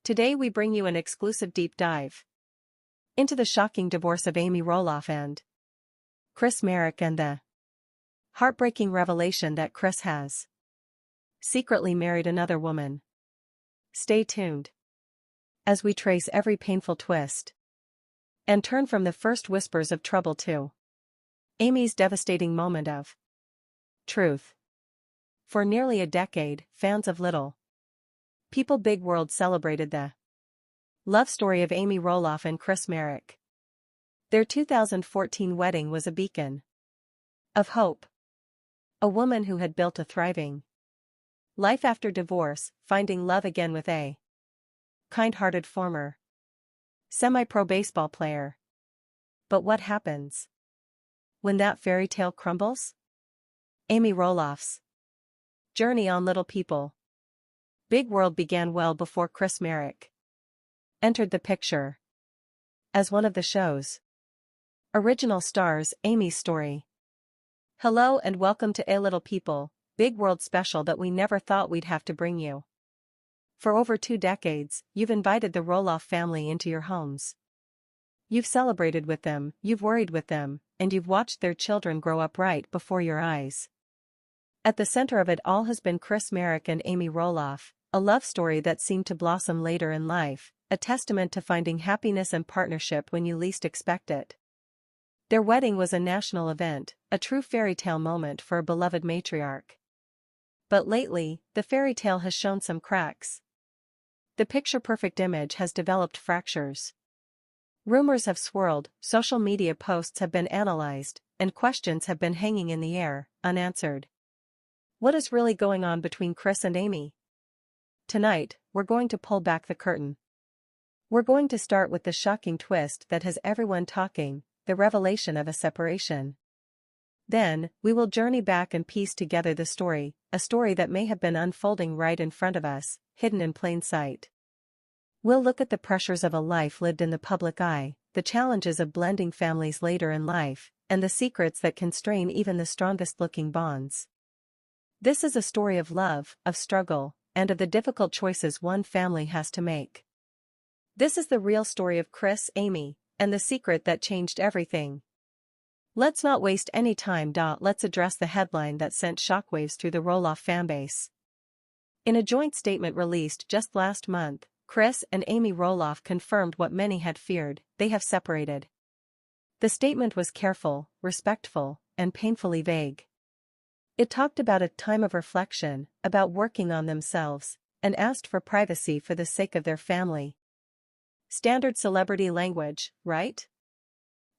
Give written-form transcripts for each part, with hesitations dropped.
Today we bring you an exclusive deep dive into the shocking divorce of Amy Roloff and Chris Marek and the heartbreaking revelation that Chris has secretly married another woman. Stay tuned as we trace every painful twist and turn from the first whispers of trouble to Amy's devastating moment of truth. For nearly a decade, fans of Little People Big World celebrated the love story of Amy Roloff and Chris Marek. Their 2014 wedding was a beacon of hope. A woman who had built a thriving life after divorce, finding love again with a kind-hearted former semi-pro baseball player. But what happens when that fairy tale crumbles? Amy Roloff's journey on Little People Big World began well before Chris Marek entered the picture as one of the show's original stars. Amy's story. Hello and welcome to A Little People Big World special that we never thought we'd have to bring you. For over 2 decades, you've invited the Roloff family into your homes. You've celebrated with them, you've worried with them, and you've watched their children grow up right before your eyes. At the center of it all has been Chris Marek and Amy Roloff, a love story that seemed to blossom later in life, a testament to finding happiness and partnership when you least expect it. Their wedding was a national event, a true fairy tale moment for a beloved matriarch. But lately, the fairy tale has shown some cracks. The picture-perfect image has developed fractures. Rumors have swirled, social media posts have been analyzed, and questions have been hanging in the air, unanswered. What is really going on between Chris and Amy? Tonight, we're going to pull back the curtain. We're going to start with the shocking twist that has everyone talking, the revelation of a separation. Then, we will journey back and piece together the story, a story that may have been unfolding right in front of us, hidden in plain sight. We'll look at the pressures of a life lived in the public eye, the challenges of blending families later in life, and the secrets that can strain even the strongest-looking bonds. This is a story of love, of struggle, and of the difficult choices one family has to make. This is the real story of Chris, Amy, and the secret that changed everything. Let's not waste any time. Let's address the headline that sent shockwaves through the Roloff fanbase. In a joint statement released just last month, Chris and Amy Roloff confirmed what many had feared: they have separated. The statement was careful, respectful, and painfully vague. It talked about a time of reflection, about working on themselves, and asked for privacy for the sake of their family. Standard celebrity language, right?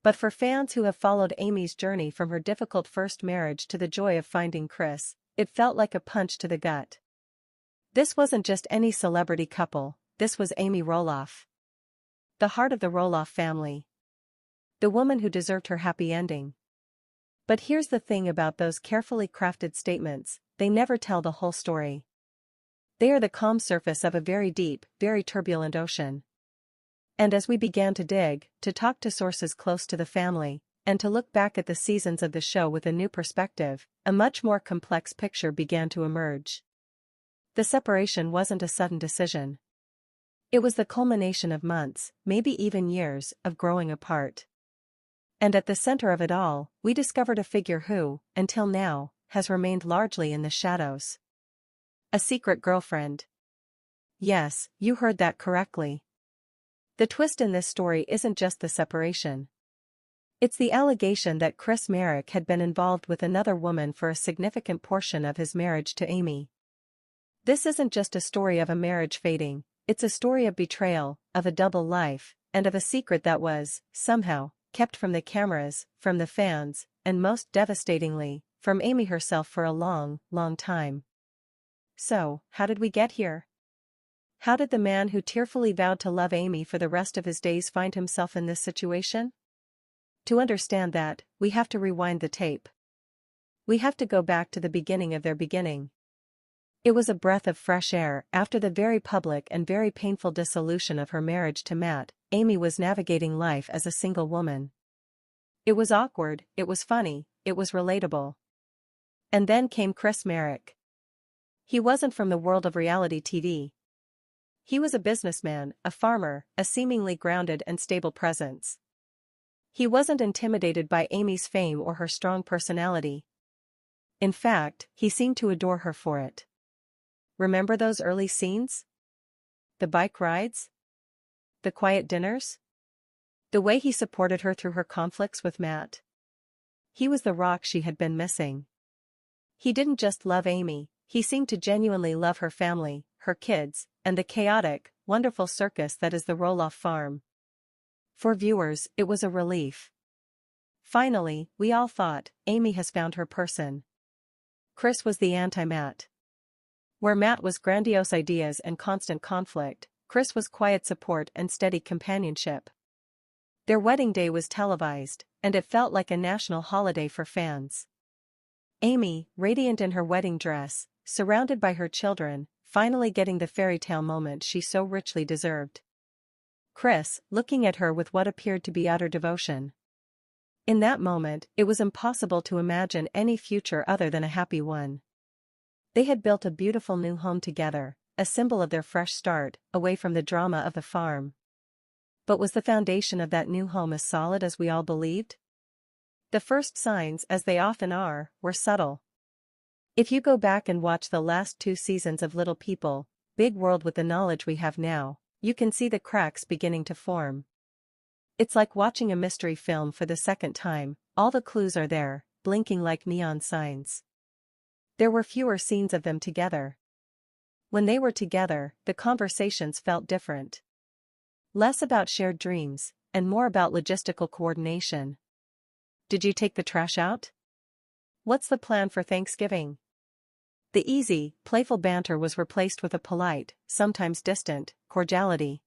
But for fans who have followed Amy's journey from her difficult first marriage to the joy of finding Chris, it felt like a punch to the gut. This wasn't just any celebrity couple, this was Amy Roloff. The heart of the Roloff family. The woman who deserved her happy ending. But here's the thing about those carefully crafted statements: they never tell the whole story. They are the calm surface of a very deep, very turbulent ocean. And as we began to dig, to talk to sources close to the family, and to look back at the seasons of the show with a new perspective, a much more complex picture began to emerge. The separation wasn't a sudden decision. It was the culmination of months, maybe even years, of growing apart. And at the center of it all, we discovered a figure who, until now, has remained largely in the shadows. A secret girlfriend. Yes, you heard that correctly. The twist in this story isn't just the separation. It's the allegation that Chris Marek had been involved with another woman for a significant portion of his marriage to Amy. This isn't just a story of a marriage fading, it's a story of betrayal, of a double life, and of a secret that was, somehow, kept from the cameras, from the fans, and most devastatingly, from Amy herself for a long, long time. So, how did we get here? How did the man who tearfully vowed to love Amy for the rest of his days find himself in this situation? To understand that, we have to rewind the tape. We have to go back to the beginning of their beginning. It was a breath of fresh air. After the very public and very painful dissolution of her marriage to Matt, Amy was navigating life as a single woman. It was awkward, it was funny, it was relatable. And then came Chris Marek. He wasn't from the world of reality TV. He was a businessman, a farmer, a seemingly grounded and stable presence. He wasn't intimidated by Amy's fame or her strong personality. In fact, he seemed to adore her for it. Remember those early scenes? The bike rides? The quiet dinners? The way he supported her through her conflicts with Matt. He was the rock she had been missing. He didn't just love Amy, he seemed to genuinely love her family, her kids, and the chaotic, wonderful circus that is the Roloff farm. For viewers, it was a relief. Finally, we all thought, Amy has found her person. Chris was the anti-Matt. Where Matt was grandiose ideas and constant conflict, Chris was quiet support and steady companionship. Their wedding day was televised, and it felt like a national holiday for fans. Amy, radiant in her wedding dress, surrounded by her children, finally getting the fairy tale moment she so richly deserved. Chris, looking at her with what appeared to be utter devotion. In that moment, it was impossible to imagine any future other than a happy one. They had built a beautiful new home together, a symbol of their fresh start, away from the drama of the farm. But was the foundation of that new home as solid as we all believed? The first signs, as they often are, were subtle. If you go back and watch the last 2 seasons of Little People, Big World with the knowledge we have now, you can see the cracks beginning to form. It's like watching a mystery film for the second time, all the clues are there, blinking like neon signs. There were fewer scenes of them together. When they were together, the conversations felt different. Less about shared dreams, and more about logistical coordination. Did you take the trash out? What's the plan for Thanksgiving? The easy, playful banter was replaced with a polite, sometimes distant, cordiality.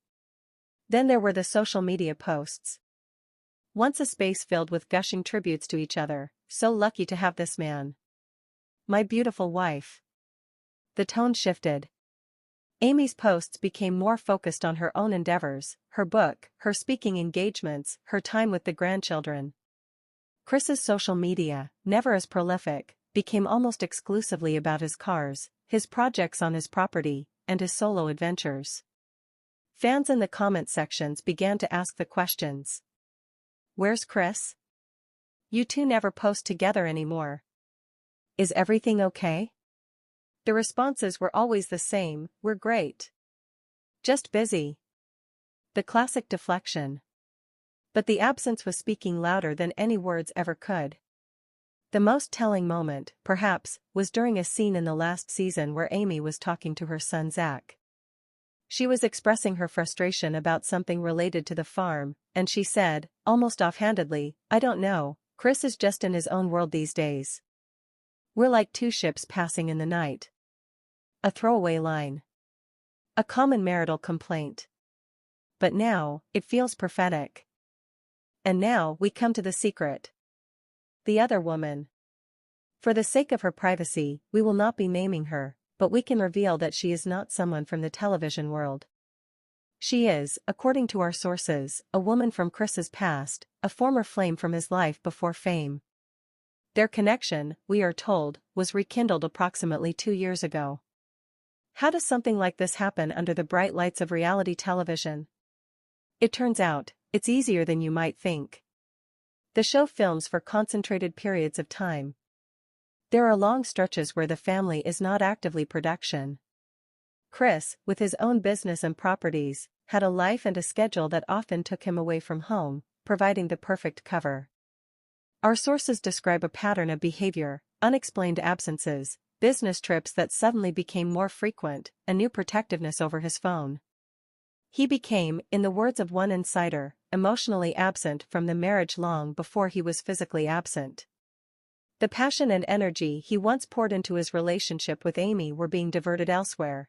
Then there were the social media posts. Once a space filled with gushing tributes to each other, so lucky to have this man. My beautiful wife. The tone shifted. Amy's posts became more focused on her own endeavors, her book, her speaking engagements, her time with the grandchildren. Chris's social media, never as prolific, became almost exclusively about his cars, his projects on his property, and his solo adventures. Fans in the comment sections began to ask the questions. Where's Chris? You two never post together anymore. Is everything okay? The responses were always the same, we're great. Just busy. The classic deflection. But the absence was speaking louder than any words ever could. The most telling moment, perhaps, was during a scene in the last season where Amy was talking to her son Zach. She was expressing her frustration about something related to the farm, and she said, almost offhandedly, I don't know, Chris is just in his own world these days. We're like 2 ships passing in the night. A throwaway line. A common marital complaint. But now, it feels prophetic. And now we come to the secret. The other woman. For the sake of her privacy, we will not be naming her, but we can reveal that she is not someone from the television world. She is, according to our sources, a woman from Chris's past, a former flame from his life before fame. Their connection, we are told, was rekindled approximately 2 years ago. How does something like this happen under the bright lights of reality television? It turns out, it's easier than you might think. The show films for concentrated periods of time. There are long stretches where the family is not actively production. Chris, with his own business and properties, had a life and a schedule that often took him away from home, providing the perfect cover. Our sources describe a pattern of behavior, unexplained absences, business trips that suddenly became more frequent, a new protectiveness over his phone. He became, in the words of one insider, emotionally absent from the marriage long before he was physically absent. The passion and energy he once poured into his relationship with Amy were being diverted elsewhere.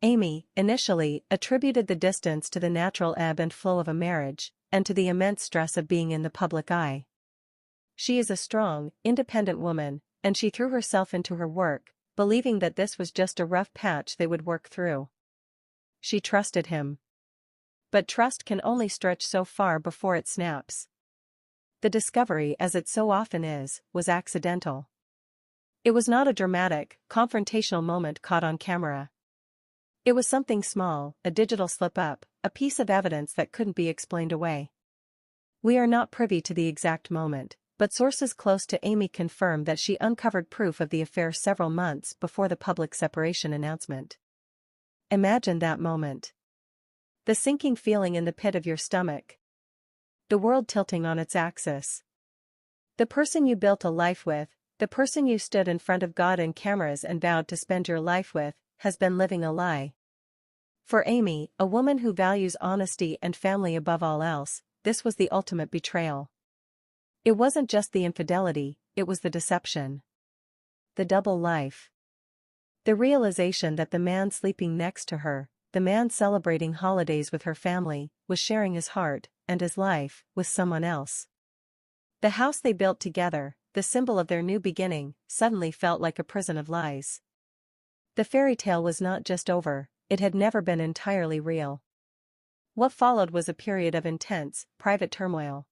Amy, initially, attributed the distance to the natural ebb and flow of a marriage, and to the immense stress of being in the public eye. She is a strong, independent woman, and she threw herself into her work, believing that this was just a rough patch they would work through. She trusted him. But trust can only stretch so far before it snaps. The discovery, as it so often is, was accidental. It was not a dramatic, confrontational moment caught on camera. It was something small, a digital slip-up, a piece of evidence that couldn't be explained away. We are not privy to the exact moment, but sources close to Amy confirm that she uncovered proof of the affair several months before the public separation announcement. Imagine that moment. The sinking feeling in the pit of your stomach. The world tilting on its axis. The person you built a life with, the person you stood in front of God and cameras and vowed to spend your life with, has been living a lie. For Amy, a woman who values honesty and family above all else, this was the ultimate betrayal. It wasn't just the infidelity, it was the deception. The double life. The realization that the man sleeping next to her, the man celebrating holidays with her family, was sharing his heart and his life with someone else. The house they built together, the symbol of their new beginning, suddenly felt like a prison of lies. The fairy tale was not just over, it had never been entirely real. What followed was a period of intense, private turmoil.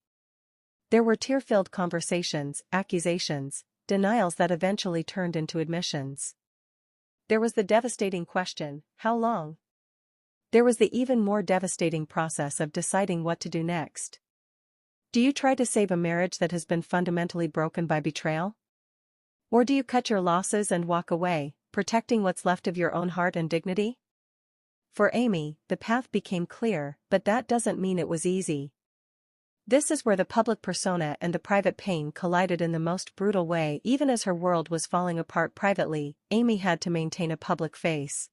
There were tear-filled conversations, accusations, denials that eventually turned into admissions. There was the devastating question, how long? There was the even more devastating process of deciding what to do next. Do you try to save a marriage that has been fundamentally broken by betrayal? Or do you cut your losses and walk away, protecting what's left of your own heart and dignity? For Amy, the path became clear, but that doesn't mean it was easy. This is where the public persona and the private pain collided in the most brutal way. Even as her world was falling apart privately, Amy had to maintain a public face.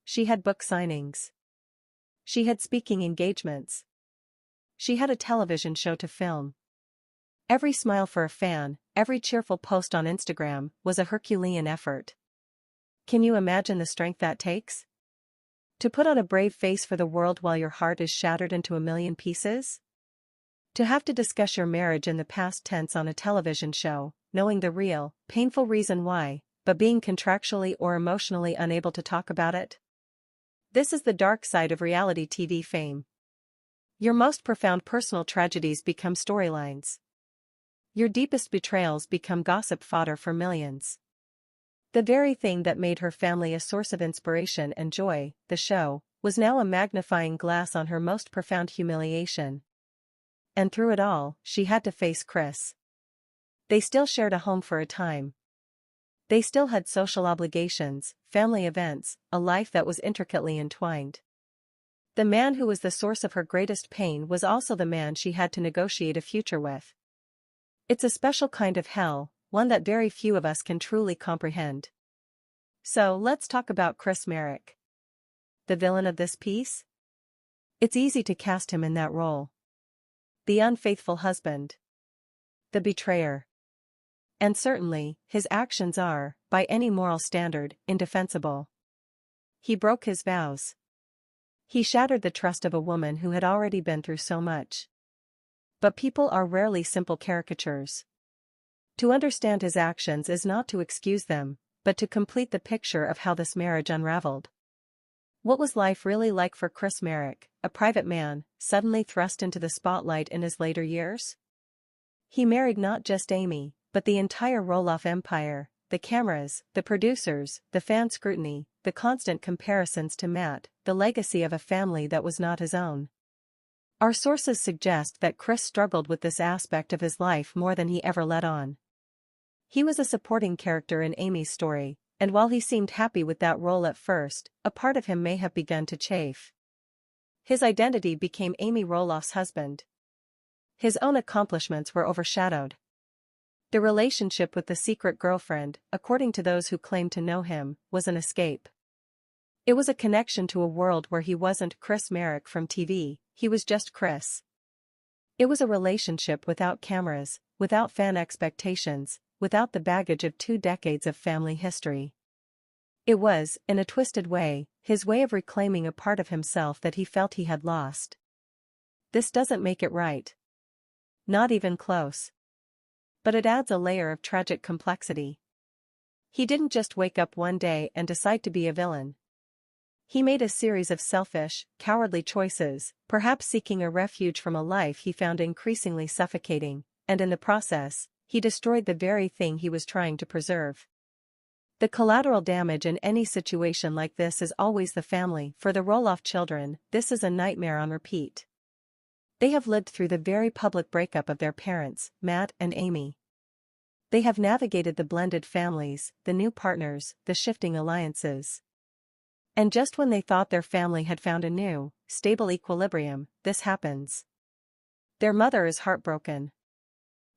She had book signings. She had speaking engagements. She had a television show to film. Every smile for a fan, every cheerful post on Instagram, was a Herculean effort. Can you imagine the strength that takes? To put on a brave face for the world while your heart is shattered into a million pieces? To have to discuss your marriage in the past tense on a television show, knowing the real, painful reason why, but being contractually or emotionally unable to talk about it? This is the dark side of reality TV fame. Your most profound personal tragedies become storylines. Your deepest betrayals become gossip fodder for millions. The very thing that made her family a source of inspiration and joy, the show, was now a magnifying glass on her most profound humiliation. And through it all, she had to face Chris. They still shared a home for a time. They still had social obligations, family events, a life that was intricately entwined. The man who was the source of her greatest pain was also the man she had to negotiate a future with. It's a special kind of hell, one that very few of us can truly comprehend. So let's talk about Chris Marek. The villain of this piece? It's easy to cast him in that role. The unfaithful husband. The betrayer. And certainly, his actions are, by any moral standard, indefensible. He broke his vows. He shattered the trust of a woman who had already been through so much. But people are rarely simple caricatures. To understand his actions is not to excuse them, but to complete the picture of how this marriage unraveled. What was life really like for Chris Marek, a private man, suddenly thrust into the spotlight in his later years? He married not just Amy, but the entire Roloff empire, the cameras, the producers, the fan scrutiny, the constant comparisons to Matt, the legacy of a family that was not his own. Our sources suggest that Chris struggled with this aspect of his life more than he ever let on. He was a supporting character in Amy's story, and while he seemed happy with that role at first, a part of him may have begun to chafe. His identity became Amy Roloff's husband. His own accomplishments were overshadowed. The relationship with the secret girlfriend, according to those who claimed to know him, was an escape. It was a connection to a world where he wasn't Chris Marek from TV, he was just Chris. It was a relationship without cameras, without fan expectations, without the baggage of 2 decades of family history. It was, in a twisted way, his way of reclaiming a part of himself that he felt he had lost. This doesn't make it right. Not even close. But it adds a layer of tragic complexity. He didn't just wake up one day and decide to be a villain. He made a series of selfish, cowardly choices, perhaps seeking a refuge from a life he found increasingly suffocating, and in the process, he destroyed the very thing he was trying to preserve. The collateral damage in any situation like this is always the family. For the Roloff children, this is a nightmare on repeat. They have lived through the very public breakup of their parents, Matt and Amy. They have navigated the blended families, the new partners, the shifting alliances. And just when they thought their family had found a new, stable equilibrium, this happens. Their mother is heartbroken.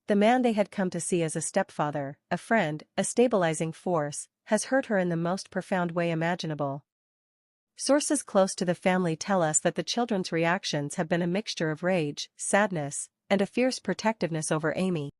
The man they had come to see as a stepfather, a friend, a stabilizing force, has hurt her in the most profound way imaginable. Sources close to the family tell us that the children's reactions have been a mixture of rage, sadness, and a fierce protectiveness over Amy.